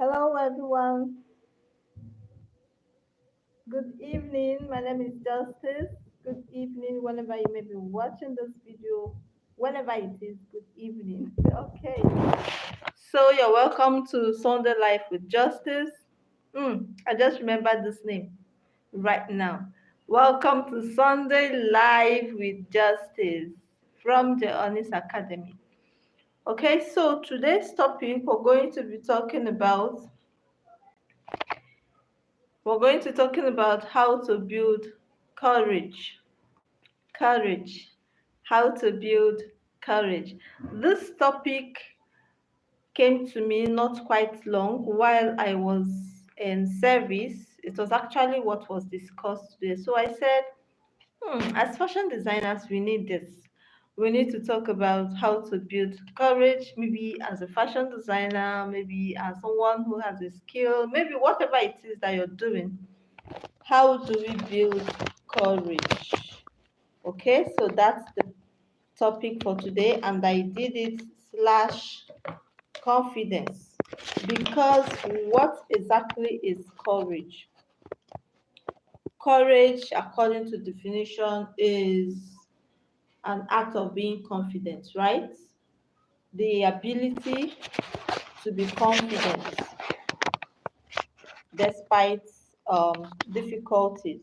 Hello, everyone. Good evening. My name is Justice. Good evening, whenever you may be watching this video. Whenever it is, good evening. Okay. So you're welcome to Sunday Life with Justice. I just remembered this name right now. Welcome to Sunday Life with Justice from the Honest Academy. Okay, so today's topic we're going to talking about how to build courage. Courage. How to build courage. This topic came to me not quite long while I was in service. It was actually what was discussed today. So I said, as fashion designers, we need this. We need to talk about how to build courage, maybe as a fashion designer, maybe as someone who has a skill, maybe whatever it is that you're doing. How do we build courage? Okay, so that's the topic for today, and I did it slash confidence because what exactly is courage? Courage, according to definition, is an act of being confident, right? The ability to be confident despite difficulties.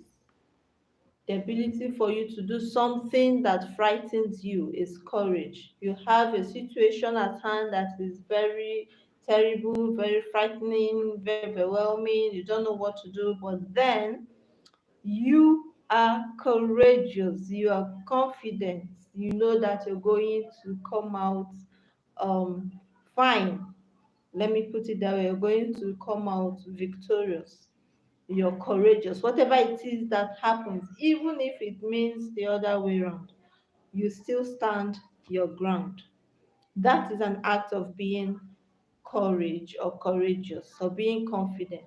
The ability for you to do something that frightens you is courage. You have a situation at hand that is very terrible, very frightening, very overwhelming. You don't know what to do, but then you are courageous, you are confident, you know that you're going to come out um, fine. Let me put it that way, you're going to come out victorious. You're courageous. Whatever it is that happens, even if it means the other way around, you still stand your ground. That is an act of being courage or courageous or being confident.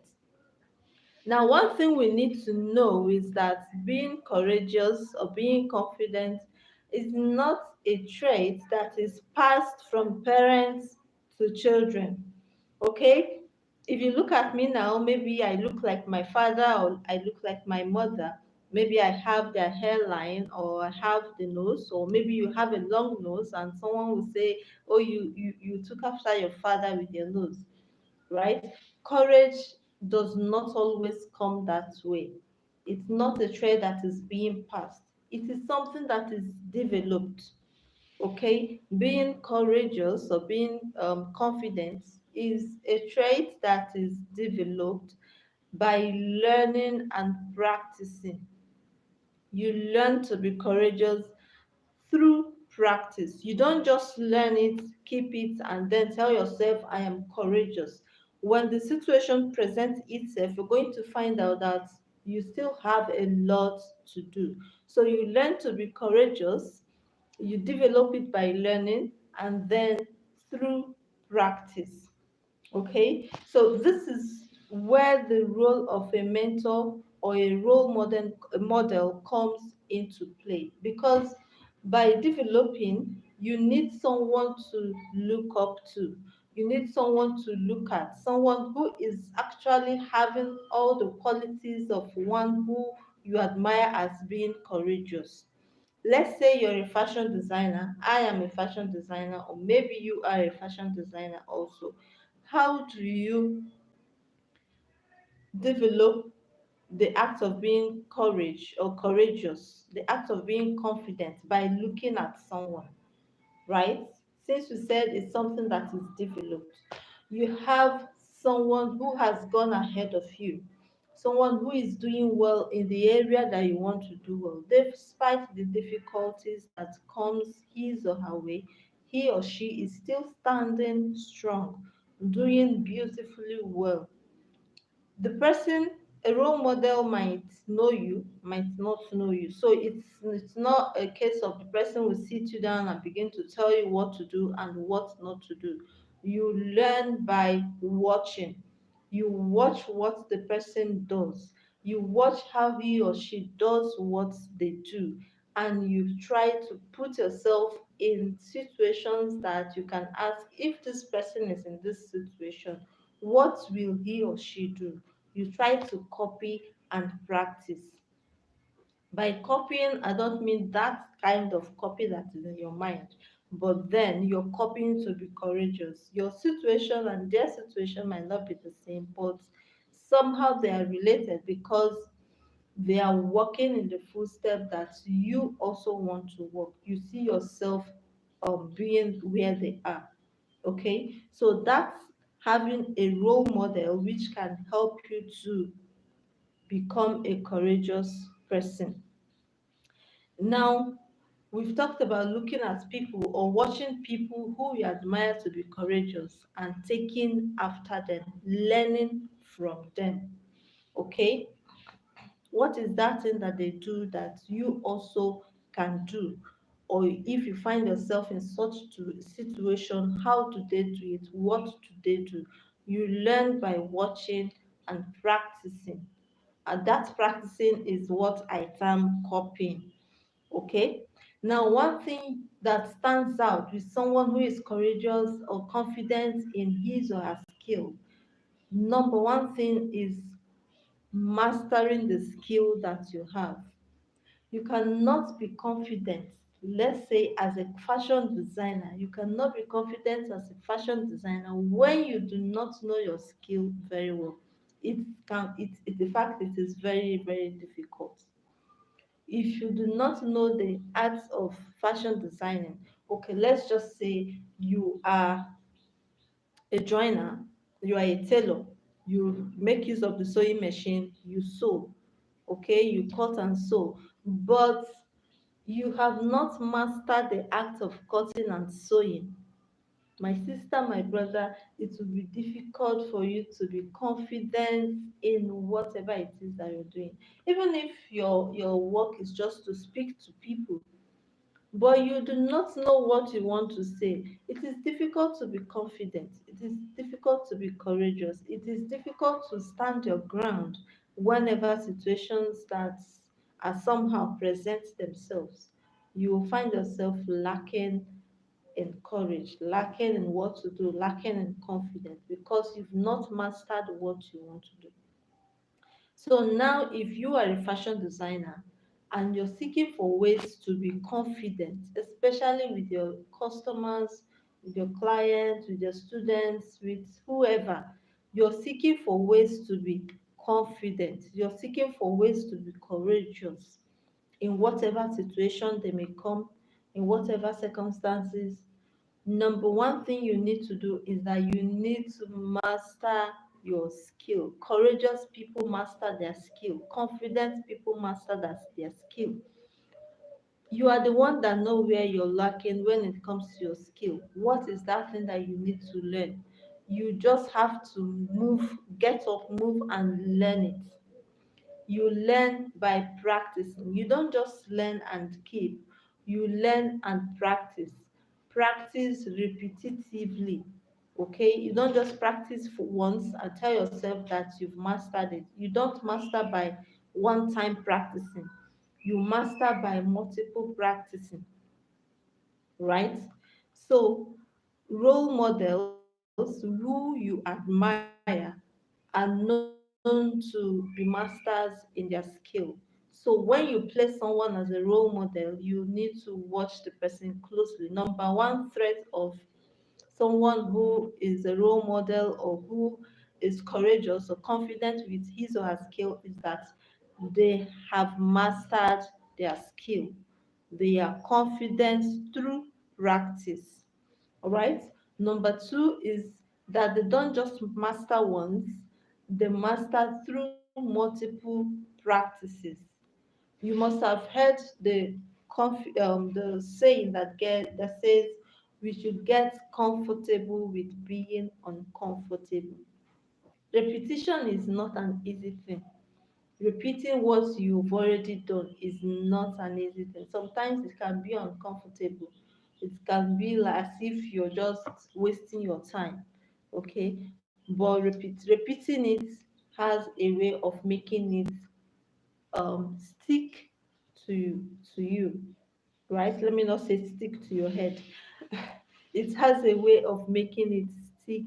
Now, one thing we need to know is that being courageous or being confident is not a trait that is passed from parents to children. Okay? If you look at me now, maybe I look like my father or I look like my mother. Maybe I have their hairline or I have the nose, or maybe you have a long nose and someone will say, oh, you took after your father with your nose, right? Courage does not always come that way. It's not a trait that is being passed. It is something that is developed. Okay, being courageous or being confident is a trait that is developed by learning and practicing. You learn to be courageous through practice. You don't just learn it, keep it, and then tell yourself, I am courageous. When the situation presents itself, you're going to find out that you still have a lot to do. So you learn to be courageous, you develop it by learning, and then through practice. Okay, so this is where the role of a mentor or a role model comes into play, because by developing, you need someone to look up to, you need someone to look at, someone who is actually having all the qualities of one who you admire as being courageous. Let's say you're a fashion designer, I am a fashion designer, or maybe you are a fashion designer also. How do you develop the act of being courage or courageous, the act of being confident? By looking at someone, right? Since we said it's something that is developed, you have someone who has gone ahead of you, someone who is doing well in the area that you want to do well, despite the difficulties that comes his or her way. He or she is still standing strong, doing beautifully well. The person, a role model, might know you, might not know you. So it's not a case of the person will sit you down and begin to tell you what to do and what not to do. You learn by watching. You watch what the person does, you watch how he or she does what they do, and you try to put yourself in situations that you can ask, if this person is in this situation, What will he or she do? You try to copy and practice. By copying, I don't mean that kind of copy that is in your mind, but then you're copying to be courageous. Your situation and their situation might not be the same, but somehow they are related because they are walking in the footsteps that you also want to walk. You see yourself being where they are. Okay, so that's having a role model which can help you to become a courageous person. Now, we've talked about looking at people or watching people who you admire to be courageous and taking after them, learning from them. Okay, what is that thing that they do that you also can do? Or if you find yourself in such situation, how do they do it? What do they do? You learn by watching and practicing. And that practicing is what I term copying. Okay. Now, one thing that stands out with someone who is courageous or confident in his or her skill, number one thing is mastering the skill that you have. You cannot be confident, let's say, as a fashion designer. You cannot be confident as a fashion designer when you do not know your skill very well. In fact, it is very, very difficult. If you do not know the art of fashion designing, okay, let's just say you are a joiner, you are a tailor, you make use of the sewing machine, you sew, okay, you cut and sew, but you have not mastered the act of cutting and sewing. My sister, my brother, it will be difficult for you to be confident in whatever it is that you're doing. Even if your work is just to speak to people, but you do not know what you want to say, it is difficult to be confident. It is difficult to be courageous. It is difficult to stand your ground whenever situations that are somehow present themselves. You will find yourself lacking in courage, lacking in what to do, lacking in confidence because you've not mastered what you want to do. So now, if you are a fashion designer and you're seeking for ways to be confident, especially with your customers, with your clients, with your students, with whoever, you're seeking for ways to be confident, you're seeking for ways to be courageous in whatever situation they may come, in whatever circumstances. Number one thing you need to do is that you need to master your skill. Courageous people master their skill. Confident people master their skill. You are the one that know where you're lacking when it comes to your skill. What is that thing that you need to learn? You just have to move, get up, move, and learn it. You learn by practicing. You don't just learn and keep, you learn and practice. Practice repetitively. Okay, you don't just practice for once and tell yourself that you've mastered it. You don't master by one time practicing, you master by multiple practicing, right? So role models who you admire are known to be masters in their skill. So when you place someone as a role model, you need to watch the person closely. Number one threat of someone who is a role model or who is courageous or confident with his or her skill is that they have mastered their skill. They are confident through practice. All right. Number two is that they don't just master once, they master through multiple practices. You must have heard the saying that says we should get comfortable with being uncomfortable. Repetition is not an easy thing. Repeating what you've already done is not an easy thing. Sometimes it can be uncomfortable. It can be like as if you're just wasting your time. Okay. But repeating it has a way of making it stick to you, right? Let me not say stick to your head. It has a way of making it stick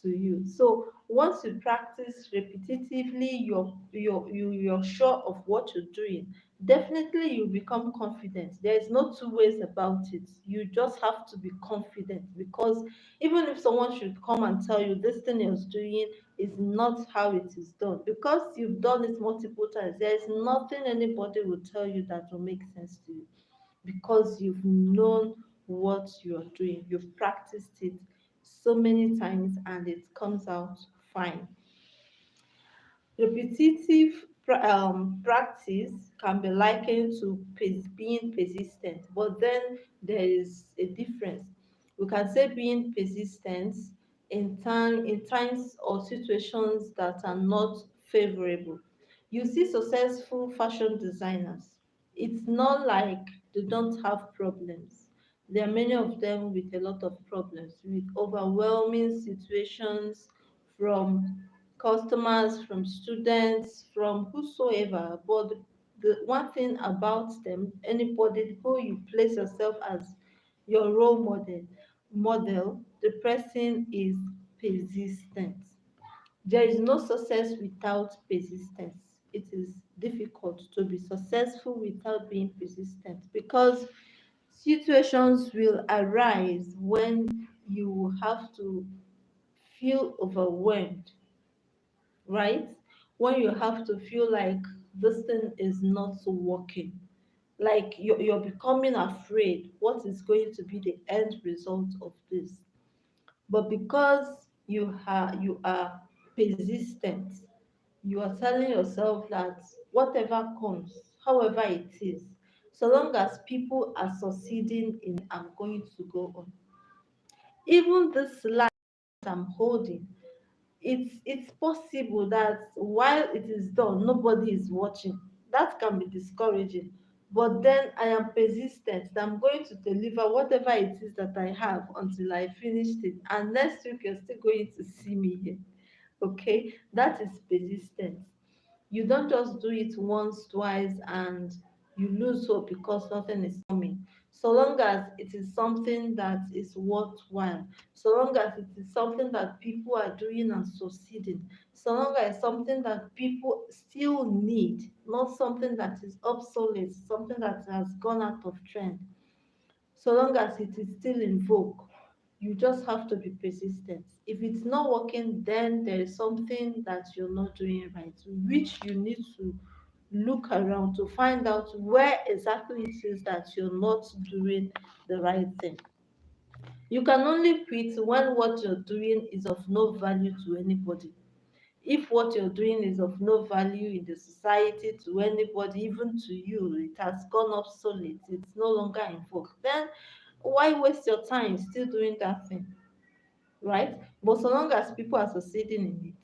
to you. So once you practice repetitively, you're sure of what you're doing. Definitely, you become confident. There is no two ways about it. You just have to be confident, because even if someone should come and tell you this thing you're doing is not how it is done, because you've done it multiple times, there is nothing anybody will tell you that will make sense to you, because you've known what you're doing. You've practiced it so many times and it comes out fine. Repetitive practice can be likened to being persistent, but then there is a difference. We can say being persistent in times or situations that are not favorable. You see successful fashion designers. It's not like they don't have problems. There are many of them with a lot of problems, with overwhelming situations from customers, from students, from whosoever. But the one thing about them, anybody who you place yourself as your role model, the person is persistent. There is no success without persistence. It is difficult to be successful without being persistent, because situations will arise when you have to feel overwhelmed, right? When you have to feel like this thing is not working, like you're becoming afraid what is going to be the end result of this. But because you are persistent, you are telling yourself that whatever comes, however it is, so long as people are succeeding in, I'm going to go on. Even this life I'm holding, it's possible that while it is done nobody is watching. That can be discouraging, but then I am persistent that I'm going to deliver whatever it is that I have until I finished it, and next week you're still going to see me here. Okay, that is persistence. You don't just do it once, twice, and you lose hope because nothing is coming. So long as it is something that is worthwhile, so long as it is something that people are doing and succeeding, so long as it's something that people still need, not something that is obsolete, something that has gone out of trend, so long as it is still in vogue, you just have to be persistent. If it's not working, then there is something that you're not doing right, which you need to look around to find out where exactly it is that you're not doing the right thing. You can only quit when what you're doing is of no value to anybody. If what you're doing is of no value in the society to anybody, even to you, it has gone obsolete, it's no longer in vogue, then why waste your time still doing that thing, right? But so long as people are succeeding in it,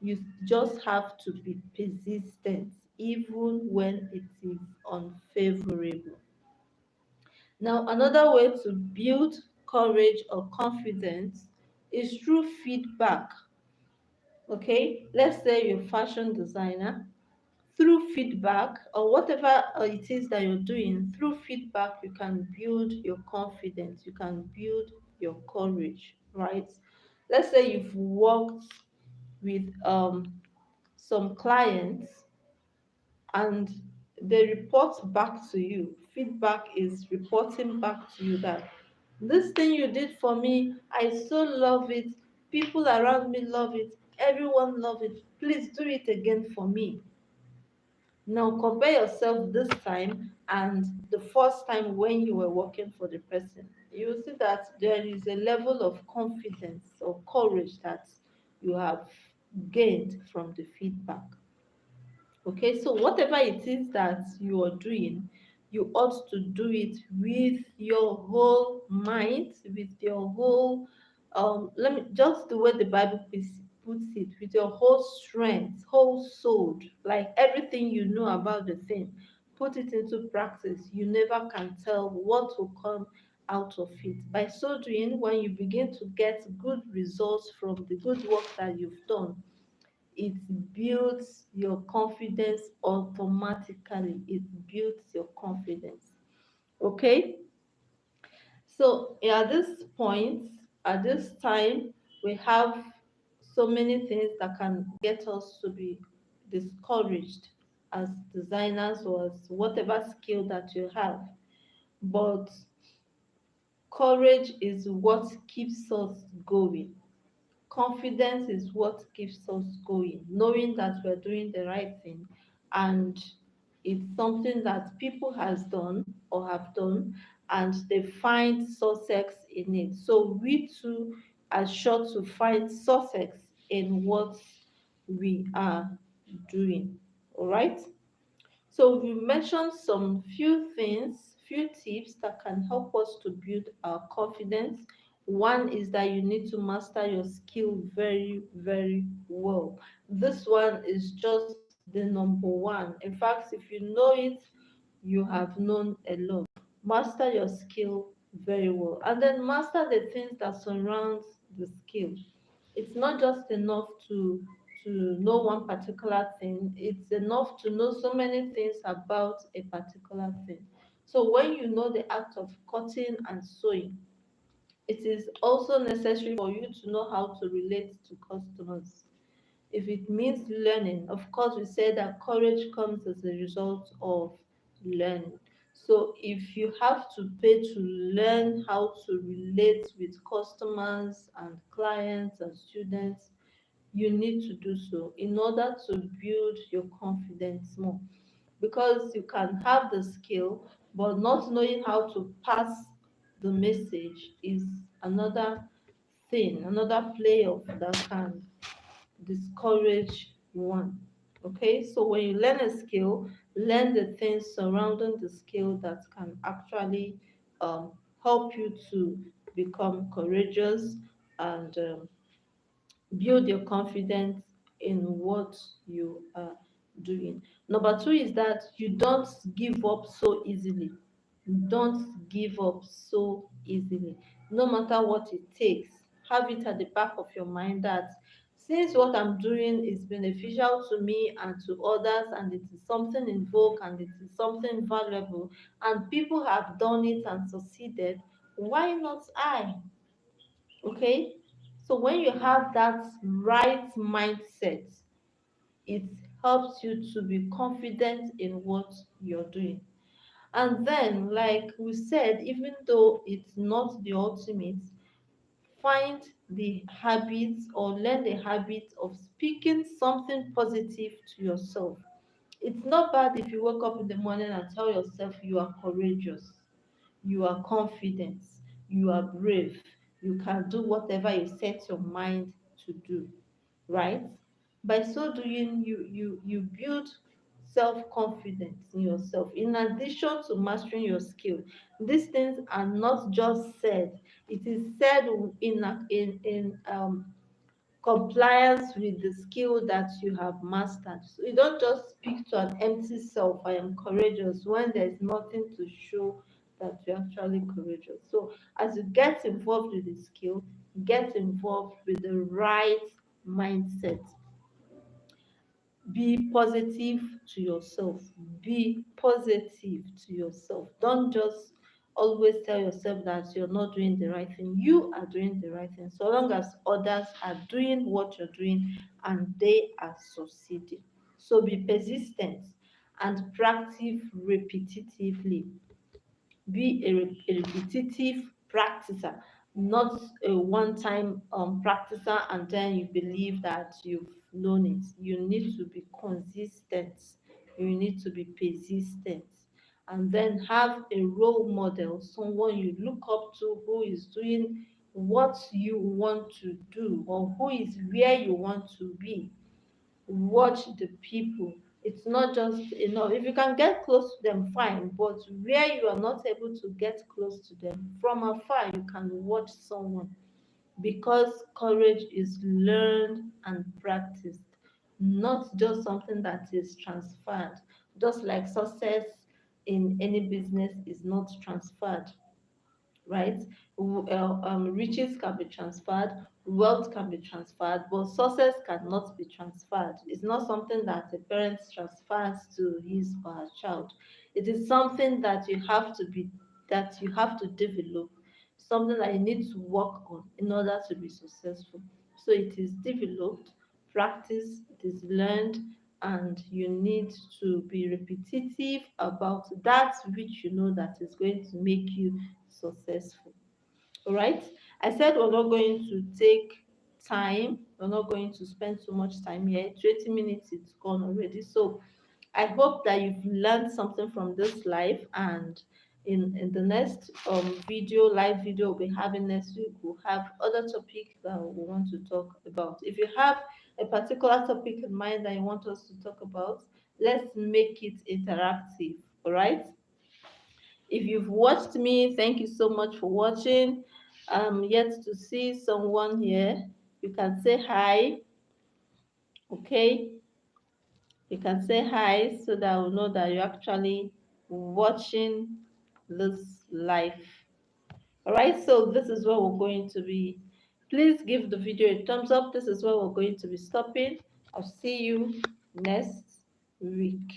you just have to be persistent, even when it is unfavorable. Now, another way to build courage or confidence is through feedback. Okay, let's say you're a fashion designer. Through feedback or whatever it is that you're doing, through feedback, you can build your confidence, you can build your courage, right? Let's say you've worked with some clients and they report back to you. Feedback is reporting back to you that this thing you did for me, I so love it. People around me love it. Everyone love it. Please do it again for me. Now compare yourself this time and the first time when you were working for the person. You will see that there is a level of confidence or courage that you have gained from the feedback. Okay, so whatever it is that you are doing, you ought to do it with your whole mind, with your whole let me just the way the Bible puts it, with your whole strength, whole soul, like everything you know about the thing, put it into practice. You never can tell what will come out of it. By so doing, when you begin to get good results from the good work that you've done, it builds your confidence automatically. It builds your confidence. Okay, so at this point, at this time, We have so many things that can get us to be discouraged as designers or as whatever skill that you have. But courage is what keeps us going. Confidence is what keeps us going, knowing that we're doing the right thing and it's something that people has done or have done and they find success in it. So we too are sure to find success in what we are doing. All right. So we mentioned some few things, few tips that can help us to build our confidence. One is that you need to master your skill very, very well. This one is just the number one. In fact, if you know it, you have known a lot. Master your skill very well. And then master the things that surrounds the skill. It's not just enough to know one particular thing. It's enough to know so many things about a particular thing. So when you know the act of cutting and sewing, it is also necessary for you to know how to relate to customers. If it means learning, of course, we say that courage comes as a result of learning. So if you have to pay to learn how to relate with customers and clients and students, you need to do so in order to build your confidence more. Because you can have the skill, but not knowing how to pass the message is another thing, another player that can discourage one. Okay, so when you learn a skill, learn the things surrounding the skill that can actually help you to become courageous and build your confidence in what you are doing. Number two is that you don't give up so easily. Don't give up so easily. No matter what it takes, have it at the back of your mind that since what I'm doing is beneficial to me and to others, and it is something in vogue and it is something valuable, and people have done it and succeeded, why not I? Okay, so when you have that right mindset, it helps you to be confident in what you're doing. And then, like we said, even though it's not the ultimate, find the habits or learn the habit of speaking something positive to yourself. It's not bad if you wake up in the morning and tell yourself you are courageous, you are confident, you are brave, you can do whatever you set your mind to do, right? By so doing, you build self-confidence in yourself. In addition to mastering your skill, these things are not just said. It is said in compliance with the skill that you have mastered. So you don't just speak to an empty self, I am courageous, when there's nothing to show that you're actually courageous. So as you get involved with the skill, get involved with the right mindset. Be positive to yourself. Be positive to yourself. Don't just always tell yourself that you're not doing the right thing. You are doing the right thing so long as others are doing what you're doing and they are succeeding. So be persistent and practice repetitively. Be a repetitive practicer, not a one-time practicer and then you believe that you've known it. You need to be consistent. You need to be persistent. And then have a role model, someone you look up to who is doing what you want to do or who is where you want to be. Watch the people. It's not just enough. If you can get close to them, fine. But where you are not able to get close to them, from afar, you can watch someone because courage is learned and practiced, not just something that is transferred. Just like success in any business is not transferred, right? Riches can be transferred, wealth can be transferred, but success cannot be transferred. It's not something that a parent transfers to his or her child. It is something that you have to develop. something that you need to work on in order to be successful. So it is developed, practice, it is learned, and you need to be repetitive about that which you know that is going to make you successful. All right. I said we're not going to take time, we're not going to spend so much time here. 20 minutes, it's gone already. So I hope that you've learned something from this live, and in the next live video we'll be having next week, we'll have other topics that we want to talk about. If you have a particular topic in mind that you want us to talk about, let's make it interactive. All right. If you've watched me, thank you so much for watching. Yet to see someone here. You can say hi, okay? You can say hi so that I will know that you're actually watching this live. All right, so this is where we're going to be. Please give the video a thumbs up. This is where we're going to be stopping. I'll see you next week.